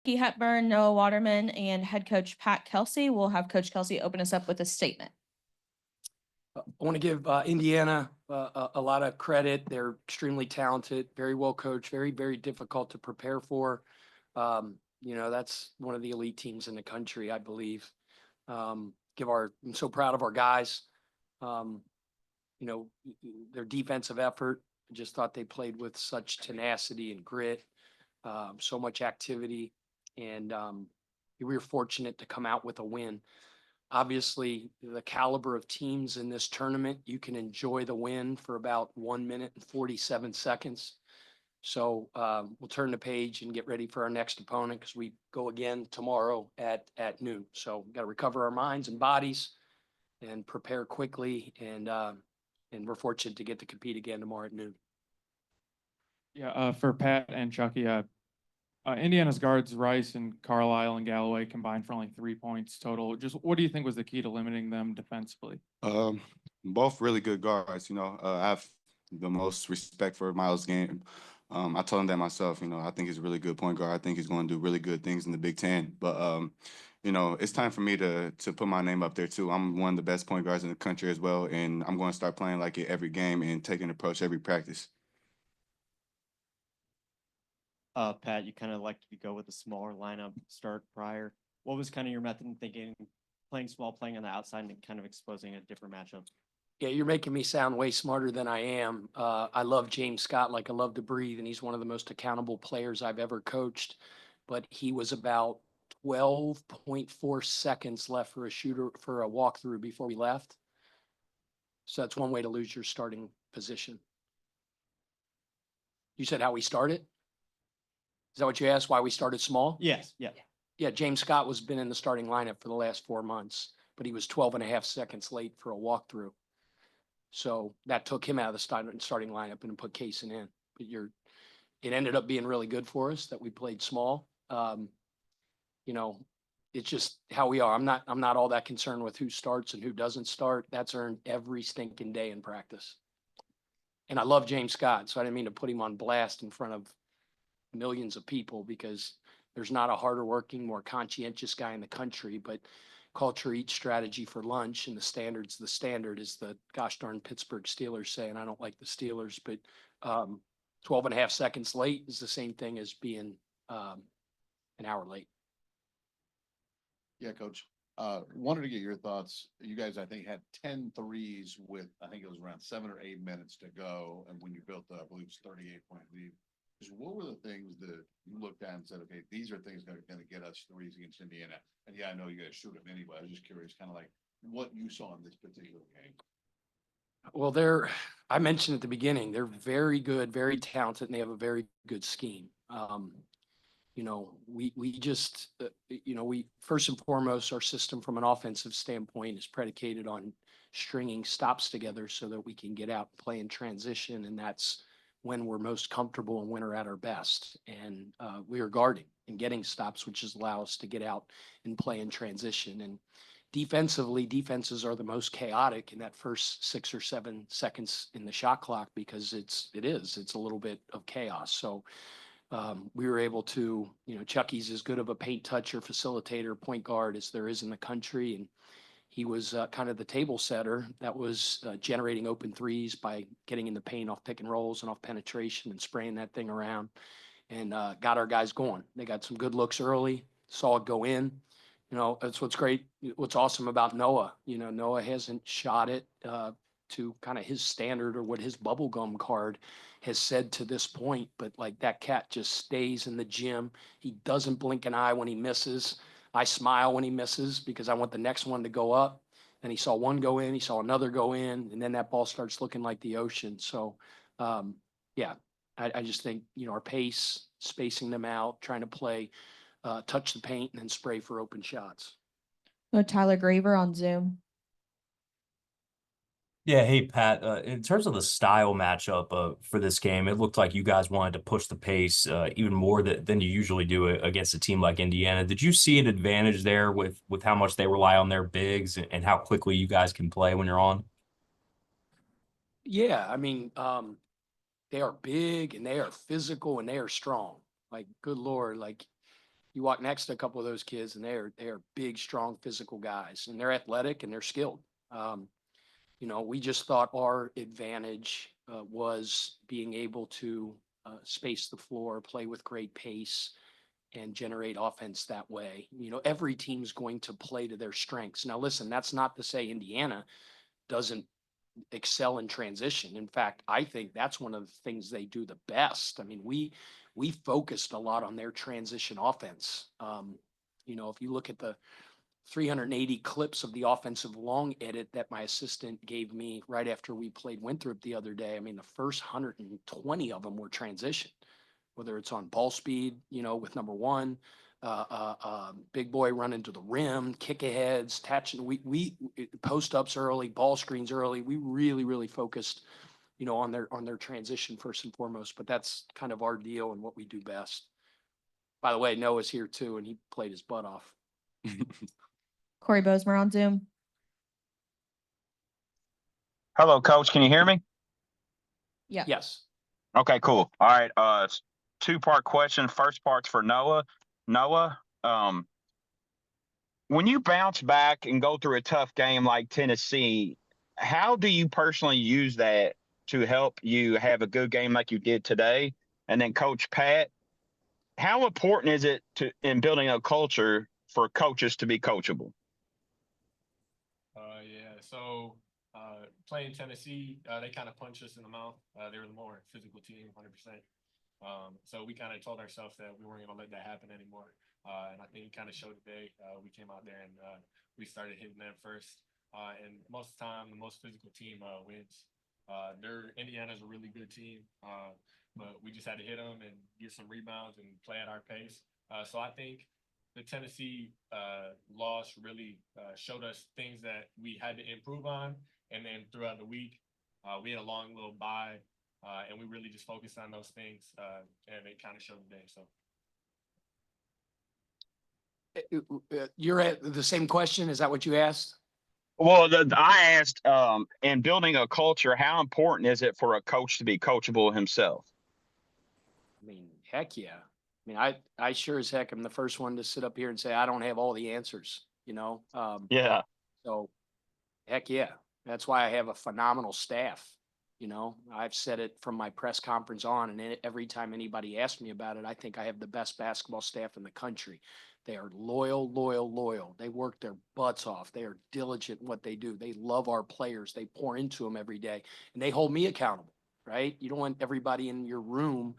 Chucky Hepburn, Noah Waterman, and head coach Pat Kelsey. We'll have Coach Kelsey open us up with a statement. I want to give Indiana a lot of credit. They're extremely talented, very well coached, very, very difficult to prepare for. That's one of the elite teams in the country, I believe. I'm so proud of our guys. Their defensive effort. I just thought they played with such tenacity and grit, so much activity, and we were fortunate to come out with a win. Obviously, the caliber of teams in this tournament, you can enjoy the win for about 1 minute and 47 seconds. So we'll turn the page and get ready for our next opponent because we go again tomorrow at noon. So we've got to recover our minds and bodies and prepare quickly. And we're fortunate to get to compete again tomorrow at noon. Yeah, for Pat and Chucky, Indiana's guards, Rice and Carlisle and Galloway combined for only 3 points total. Just what do you think was the key to limiting them defensively? Both really good guards. I have the most respect for Miles' game. I told him that myself. I think he's a really good point guard. I think he's going to do really good things in the Big Ten. But it's time for me to put my name up there too. I'm one of the best point guards in the country as well, and I'm going to start playing like it every game and taking an approach every practice. Pat, you kind of like to go with a smaller lineup start prior. What was kind of your method in thinking, playing small, playing on the outside, and kind of exposing a different matchup? Yeah, you're making me sound way smarter than I am. I love James Scott like I love to breathe, and he's one of the most accountable players I've ever coached. But he was about 12.4 seconds left for a walkthrough before we left. So that's one way to lose your starting position. You said how we started? Is that what you asked? Why we started small? Yes. Yeah. Yeah, James Scott been in the starting lineup for the last 4 months, but he was 12.5 seconds late for a walkthrough. So that took him out of the starting lineup and put Kaysen in. But it ended up being really good for us that we played small. It's just how we are. I'm not all that concerned with who starts and who doesn't start. That's earned every stinking day in practice. And I love James Scott, so I didn't mean to put him on blast in front of millions of people because there's not a harder working, more conscientious guy in the country, but culture eats strategy for lunch, and the standard is the gosh darn Pittsburgh Steelers say, and I don't like the Steelers, but 12.5 seconds late is the same thing as being an hour late. Yeah, Coach. Wanted to get your thoughts. You guys, I think, had 10 threes with, I think it was around 7 or 8 minutes to go. And when you built the, I believe it's 38-point lead, what were the things that you looked at and said, okay, these are things that are going to get us threes against Indiana? And yeah, I know you guys shoot them anyway. I was just curious, kind of like what you saw in this particular game. Well, I mentioned at the beginning, they're very good, very talented, and they have a very good scheme. We first and foremost, our system from an offensive standpoint is predicated on stringing stops together so that we can get out and play in transition. And that's when we're most comfortable and when we're at our best. And we are guarding and getting stops, which is allow us to get out and play in transition. And defensively, defenses are the most chaotic in that first 6 or 7 seconds in the shot clock because it's a little bit of chaos. So we were able to, Chucky's as good of a paint toucher, facilitator, point guard as there is in the country. And he was kind of the table setter that was generating open threes by getting in the paint off pick and rolls and off penetration and spraying that thing around and got our guys going. They got some good looks early, saw it go in. That's what's great. What's awesome about Noah, Noah hasn't shot it to kind of his standard or what his bubblegum card has said to this point, but like that cat just stays in the gym. He doesn't blink an eye when he misses. I smile when he misses because I want the next one to go up. And he saw one go in, he saw another go in, and then that ball starts looking like the ocean. So, I just think, our pace, spacing them out, trying to play, touch the paint, and then spray for open shots. Tyler Graver on Zoom. Yeah, hey, Pat, in terms of the style matchup for this game, it looked like you guys wanted to push the pace even more than you usually do against a team like Indiana. Did you see an advantage there with how much they rely on their bigs and how quickly you guys can play when you're on? Yeah, I mean, they are big and they are physical and they are strong. Like, good Lord, like You walk next to a couple of those kids and they are big, strong, physical guys, and they're athletic and they're skilled. You know, we just thought our advantage was being able to space the floor, play with great pace, and generate offense that way. You know, every team's going to play to their strengths. Now, listen, that's not to say Indiana doesn't excel in transition. In fact, I think that's one of the things they do the best. I mean, we focused a lot on their transition offense. You know, if you look at the 380 clips of the offensive long edit that my assistant gave me right after we played Winthrop the other day, I mean, the first 120 of them were transition, whether it's on ball speed, you know, with number one, big boy running to the rim, kick aheads, attaching, we post ups early, ball screens early. We really focused, you know, on their transition first and foremost, but that's kind of our deal and what we do best. By the way, Noah's here too, and he played his butt off. Corey Bozemer on Zoom. Hello, Coach. Can you hear me? Yeah. Yes. Okay, cool. All right. Two-part question. First part's for Noah. Noah, when you bounce back and go through a tough game like Tennessee, how do you personally use that to help you have a good game like you did today? And then Coach Pat, how important is it in building a culture for coaches to be coachable? Yeah. So playing Tennessee, they kind of punched us in the mouth. They were the more physical team, 100%. So we kind of told ourselves that we weren't going to let that happen anymore. And I think it kind of showed today. We came out there and we started hitting them first. And most of the time, the most physical team wins. Indiana's a really good team, but we just had to hit them and get some rebounds and play at our pace. So I think the Tennessee loss really showed us things that we had to improve on. And then throughout the week, we had a long little bye, and we really just focused on those things, and it kind of showed today. So You're at the same question. Is that what you asked? Well, I asked, in building a culture, how important is it for a coach to be coachable himself? I mean, heck yeah. I mean, I sure as heck am the first one to sit up here and say I don't have all the answers, you know? Yeah. So heck yeah. That's why I have a phenomenal staff. You know, I've said it from my press conference on, and every time anybody asks me about it, I think I have the best basketball staff in the country. They are loyal. They work their butts off. They are diligent in what they do. They love our players. They pour into them every day, and they hold me accountable, right? You don't want everybody in your room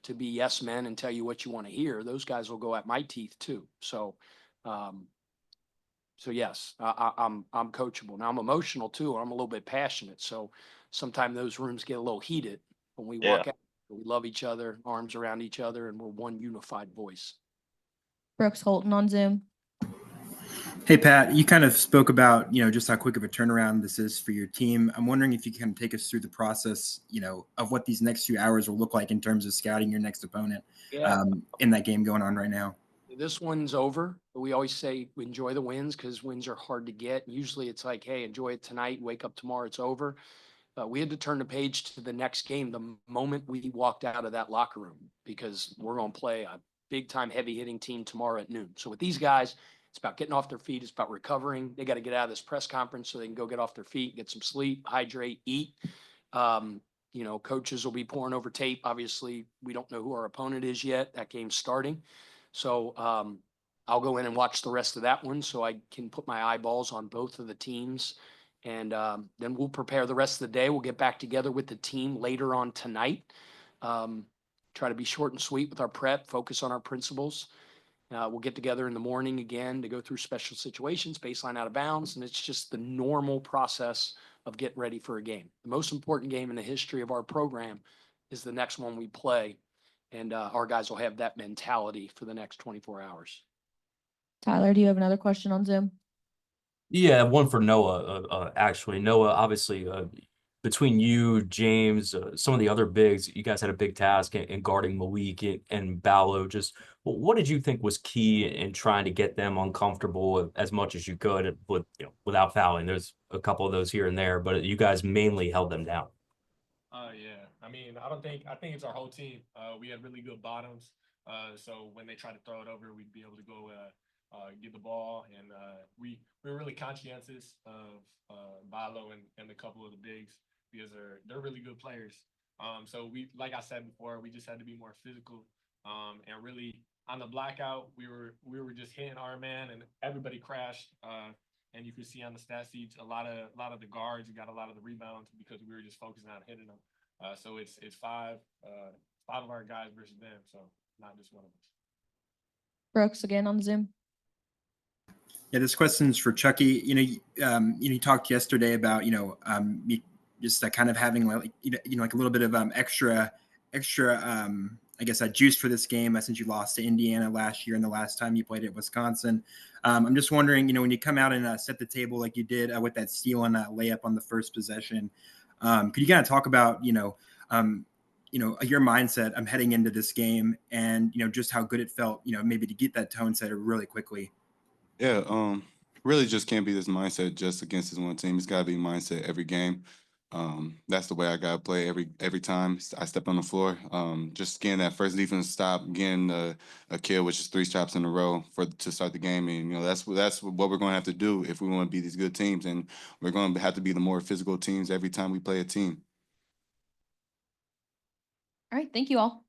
to be yes men and tell you what you want to hear. Those guys will go at my teeth too. So yes, I'm coachable. Now I'm emotional too. I'm a little bit passionate. So sometimes those rooms get a little heated when we walk out. We love each other, arms around each other, and we're one unified voice. Brooks Holton on Zoom. Hey, Pat, you kind of spoke about, just how quick of a turnaround this is for your team. I'm wondering if you can take us through the process, of what these next few hours will look like in terms of scouting your next opponent in that game going on right now. This one's over. We always say enjoy the wins because wins are hard to get. Usually it's like, hey, enjoy it tonight. Wake up tomorrow. It's over. We had to turn the page to the next game the moment we walked out of that locker room because we're going to play a big-time heavy-hitting team tomorrow at noon. So with these guys, it's about getting off their feet. It's about recovering. They got to get out of this press conference so they can go get off their feet, get some sleep, hydrate, eat. Coaches will be pouring over tape. Obviously, we don't know who our opponent is yet. That game's starting. So I'll go in and watch the rest of that one so I can put my eyeballs on both of the teams. And then we'll prepare the rest of the day. We'll get back together with the team later on tonight. Try to be short and sweet with our prep, focus on our principles. We'll get together in the morning again to go through special situations, baseline out of bounds. And it's just the normal process of getting ready for a game. The most important game in the history of our program is the next one we play. And our guys will have that mentality for the next 24 hours. Tyler, do you have another question on Zoom? Yeah, one for Noah, actually. Noah, obviously, between you, James, some of the other bigs, you guys had a big task in guarding Malik and Ballo. Just what did you think was key in trying to get them uncomfortable as much as you could without fouling? There's a couple of those here and there, but you guys mainly held them down. Yeah. I mean, I think it's our whole team. We had really good bottoms. So when they try to throw it over, we'd be able to go get the ball. And we're really conscientious of Valo and a couple of the bigs because they're really good players. So like I said before, we just had to be more physical. And really on the blackout, we were just hitting our man and everybody crashed. And you could see on the stat sheets, a lot of the guards got a lot of the rebounds because we were just focusing on hitting them. So it's five of our guys versus them. So not just one of us. Brooks again on the Zoom. Yeah, this question's for Chucky. You talked yesterday about just kind of having like like a little bit of extra I guess juice for this game since you lost to Indiana last year and the last time you played at Wisconsin. I'm just wondering, when you come out and set the table like you did with that steal and that layup on the first possession, could you kind of talk about your mindset heading into this game and just how good it felt maybe to get that tone setter really quickly? Yeah, really just can't be this mindset just against this one team. It's got to be mindset every game. That's the way I got to play every time I step on the floor. Just getting that first defense stop, getting a kill, which is 3 shots in a row to start the game. And, that's what we're going to have to do if we want to be these good teams. And we're going to have to be the more physical teams every time we play a team. All right. Thank you all.